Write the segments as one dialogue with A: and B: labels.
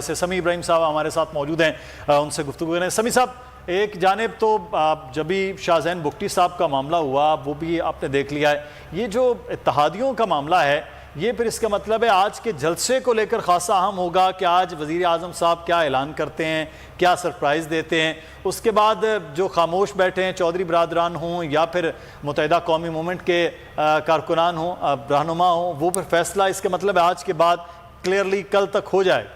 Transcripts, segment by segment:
A: से समी इब्राहिम साहब हमारे साथ मौजूद हैं, उनसे गुफ्तगू करें। समी साहब, एक जानिब तो जब भी शाहजैन बुगटी साहब का मामला हुआ वो भी आपने देख लिया है, ये जो इत्तेहादियों का मामला है ये फिर इसका मतलब है आज के जलसे को लेकर खासा अहम होगा कि आज वज़ीर आज़म साहब क्या ऐलान करते हैं, क्या सरप्राइज़ देते हैं। उसके बाद जो खामोश बैठे हैं चौधरी बरादरान हों या फिर मुत्तहिदा कौमी मूवमेंट के कारकुनान हों, रहनुमा हों, वो फिर फैसला इसका मतलब है आज के बाद क्लियरली कल तक हो जाए।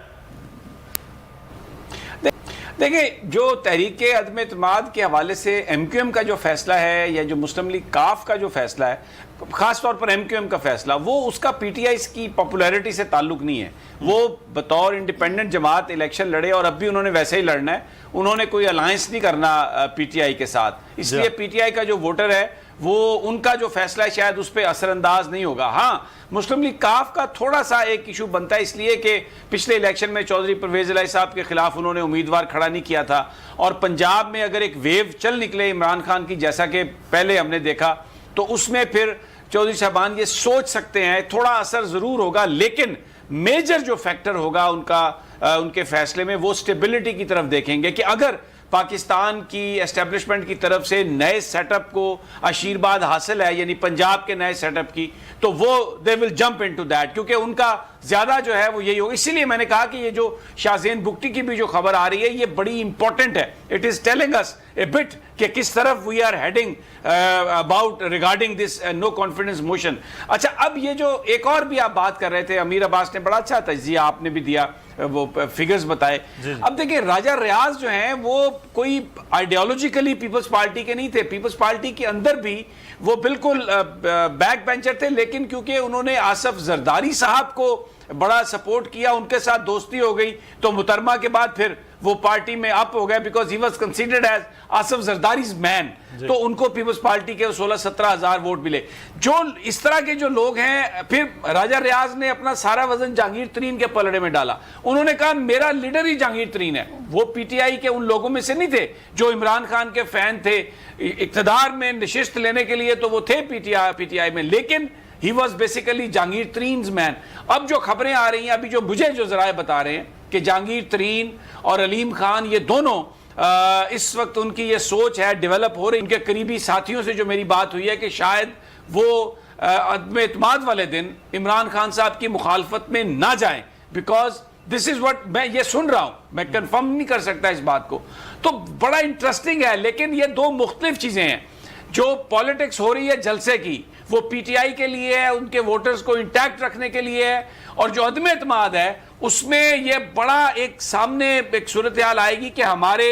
B: देखिए, जो तहरीक अदम एतमाद के हवाले से MQM का जो फैसला है या जो मुस्लिम लीग काफ का जो फैसला है, खास तौर पर MQM का फैसला, वो उसका PTI की पॉपुलैरिटी से ताल्लुक नहीं है। वो बतौर इंडिपेंडेंट जमात इलेक्शन लड़े और अब भी उन्होंने वैसे ही लड़ना है। उन्होंने कोई अलायंस नहीं करना PTI के साथ, इसलिए PTI का जो वोटर है वो उनका जो फैसला है शायद उस पर असरअंदाज नहीं होगा। हाँ, मुस्लिम लीग काफ का थोड़ा सा एक इशू बनता है, इसलिए कि पिछले इलेक्शन में चौधरी परवेज इलाही साहब के खिलाफ उन्होंने उम्मीदवार खड़ा नहीं किया था और पंजाब में अगर एक वेव चल निकले इमरान खान की, जैसा कि पहले हमने देखा, तो उसमें फिर चौधरी साहबान ये सोच सकते हैं, थोड़ा असर जरूर होगा, लेकिन मेजर जो फैक्टर होगा उनके फैसले में वो स्टेबिलिटी की तरफ देखेंगे कि अगर पाकिस्तान की एस्टेब्लिशमेंट की तरफ से नए सेटअप को आशीर्वाद हासिल है, यानी पंजाब के नए सेटअप की, तो वो they will jump into that, क्योंकि उनका ज्यादा जो है वो यही होगा। इसीलिए मैंने कहा कि ये जो शाहजैन बुगटी की भी जो खबर आ रही है ये बड़ी इंपॉर्टेंट है। It is telling us a bit कि किस तरफ we are heading about regarding this no confidence motion. अच्छा, अब ये जो एक और भी आप बात कर रहे थे, अमीर अब्बास ने बड़ा अच्छा तजिया आपने भी दिया, वो फिगर्स बताए। अब देखिए, राजा रियाज जो हैं वो कोई आइडियोलॉजिकली पीपल्स पार्टी के नहीं थे, पीपल्स पार्टी के अंदर भी वो बिल्कुल बैक बेंचर थे, लेकिन क्योंकि उन्होंने आसफ जरदारी साहब को बड़ा सपोर्ट किया, उनके साथ दोस्ती हो गई, तो मुहतरमा के बाद फिर वो पार्टी में अप हो गए, because he was considered as Asif Zardari's man, तो उनको पीपल्स पार्टी के 16-17 हजार वोट मिले। जो इस तरह के जो लोग हैं, फिर राजा रियाज ने अपना सारा वजन जहांगीर तरीन के पलड़े में डाला। उन्होंने कहा मेरा लीडर ही जहांगीर तरीन है। वो PTI के उन लोगों में से नहीं थे जो इमरान खान के फैन थे, इक्तदार में नशिस्त लेने के लिए तो वो थे PTI में, लेकिन ही वॉज बेसिकली जहांगीर तरीन मैन। अब जो खबरें आ रही हैं, अभी जो मुझे जो जराए बता रहे हैं कि जहांगीर तरीन और अलीम खान ये दोनों इस वक्त उनकी ये सोच है डेवलप हो रही। इनके करीबी साथियों से जो मेरी बात हुई है कि शायद वो अदम एतमाद वाले दिन इमरान खान साहब की मुखालफत में ना जाएं, बिकॉज दिस इज व्हाट मैं ये सुन रहा हूं, मैं कंफर्म नहीं कर सकता इस बात को। तो बड़ा इंटरेस्टिंग है, लेकिन ये दो मुख्तलिफ चीजें हैं। जो पॉलिटिक्स हो रही है जलसे की, वो PTI के लिए है, उनके वोटर्स को इंटैक्ट रखने के लिए है, और जो अदम एतमाद है उसमें ये बड़ा एक सामने एक सूरत हाल आएगी कि हमारे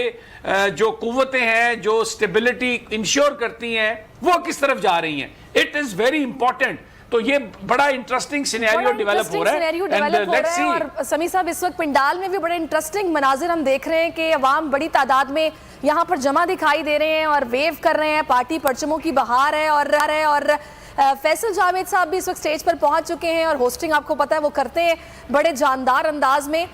B: जो कुव्वतें हैं जो स्टेबिलिटी इंश्योर करती हैं वो किस तरफ जा रही हैं। It is very important. तो ये बड़ा इंटरेस्टिंग सिनेरियो डेवलप हो रहा है।
C: और समी साहब, इस वक्त पंडाल में भी बड़े इंटरेस्टिंग मनाजिर हम देख रहे हैं कि अवाम बड़ी तादाद में यहाँ पर जमा दिखाई दे रहे हैं और वेव कर रहे हैं, पार्टी परचमों की बहार है। और फैसल जावेद साहब भी इस वक्त स्टेज पर पहुंच चुके हैं और होस्टिंग आपको पता है वो करते हैं बड़े जानदार अंदाज में।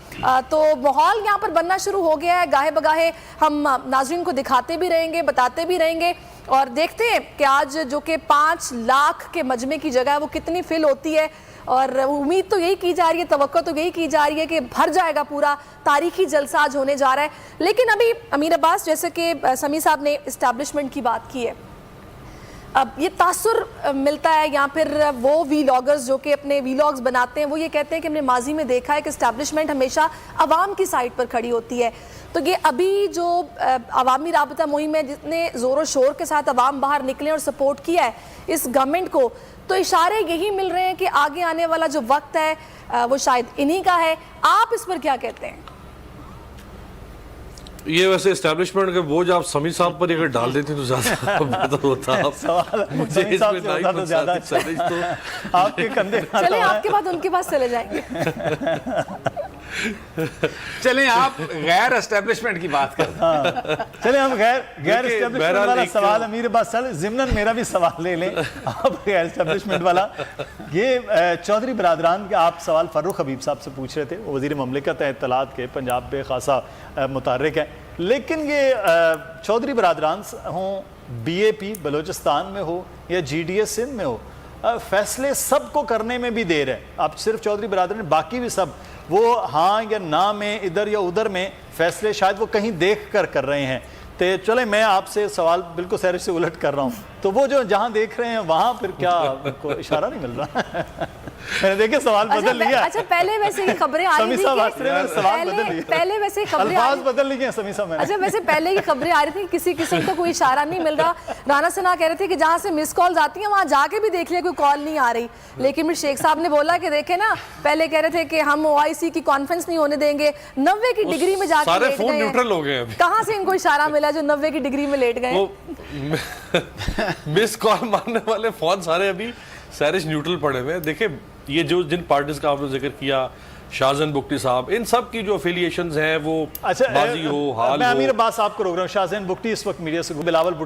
C: तो माहौल यहाँ पर बनना शुरू हो गया है। गाहे बगाहे हम नाज़रीन को दिखाते भी रहेंगे, बताते भी रहेंगे, और देखते हैं कि आज जो कि 5 लाख के मजमे की जगह है वो कितनी फिल होती है। और उम्मीद तो यही की जा रही है, तवक्को तो यही की जा रही है कि भर जाएगा पूरा, तारीखी जलसा आज होने जा रहा है। लेकिन अभी अमीर अब्बास, जैसे कि समी साहब ने इस्टेब्लिशमेंट की बात की है, अब ये तासुर मिलता है, या फिर वो वीलॉगर्स जो कि अपने वीलॉग्स बनाते हैं वो ये कहते हैं कि हमने माजी में देखा है कि इस्टेब्लिशमेंट हमेशा अवाम की साइड पर खड़ी होती है। तो ये अभी जो अवामी राबता मुहिम है, जितने ज़ोर शोर के साथ अवाम बाहर निकले और सपोर्ट किया है इस गवर्नमेंट को, तो इशारे यही मिल रहे हैं कि आगे आने वाला जो वक्त है वो शायद इन्हीं का है। आप इस पर क्या कहते हैं?
D: ये वैसे एस्टैब्लिशमेंट के बोझ आप समी साहब पर अगर डाल देते तो ज्यादा बेहतर होता।
A: मुझे इसमें तो ज्यादा आपके कंधे,
C: चले आपके बाद उनके पास चले जाएंगे।
B: चले आप गैर एस्टेब्लिशमेंट की बात करते हैं।
A: चले हम गैर एस्टेब्लिशमेंट वाला सवाल अमीर अब्बास, जिम्नन मेरा भी सवाल ले लें आप गैर एस्टेब्लिशमेंट वाला। ये चौधरी बरादरान के आप सवाल फर्रुख हबीब साहब से पूछ रहे थे, वो वज़ीर ममलिकत है, इत्तलात के, पंजाब पे खासा मुतारिक है। लेकिन ये चौधरी बरादरान हों, BAP बलोचिस्तान में हो या GDS सिंध में हो, फैसले सबको करने में भी देर है। आप सिर्फ चौधरी बरादरान, बाकी भी सब वो हाँ या ना में, इधर या उधर में फैसले शायद वो कहीं देख कर रहे हैं। तो चले मैं आपसे सवाल बिल्कुल सहरिश से उलट कर रहा हूँ, तो वो जो जहाँ देख रहे हैं वहाँ फिर क्या कोई इशारा नहीं मिल रहा? मैंने देखिए सवाल बदल लिया।
C: अच्छा पहले वैसे ही खबरें आ रही थी
A: सवाल बदल लिए,
C: पहले वैसे खबरें
A: अल्फाज बदल लिए समी साहब।
C: अच्छा वैसे पहले ही खबरें आ रही थी किसी किस्म का कोई इशारा नहीं मिल रहा। राना सिन्हा कह रहे थे कि जहाँ से मिस कॉल्स आती हैं वहाँ जाके भी देख लिया कोई कॉल नहीं आ रही, लेकिन फिर शेख साहब ने बोला कि देखे ना, पहले कह रहे थे कि हम OIC की कॉन्फ्रेंस नहीं होने देंगे, 90 की डिग्री में जाके
D: सारे
C: लेट
D: फोन
C: गए
D: न्यूट्रल हो गए अभी।
C: कहाँ से इनको इशारा मिला जो 90 की डिग्री में लेट गए?
D: वो मिस कॉल मारने वाले फोन सारे अभी सहरिश न्यूट्रल पड़े हुए हैं। देखिए ये जो जिन पार्टीज का आपने जिक्र किया, शाहजहान बुख्ती साहब, इन सब की जो एफिलिएशंस हैं वो
A: अच्छा
D: बाजी हो, हाल
A: मैं
D: हो।
A: अमीर अब्बास साहब को रोक रहा हूँ। शाहजहान बुख्ती इस वक्त मीडिया से, बिलावल भुट्टो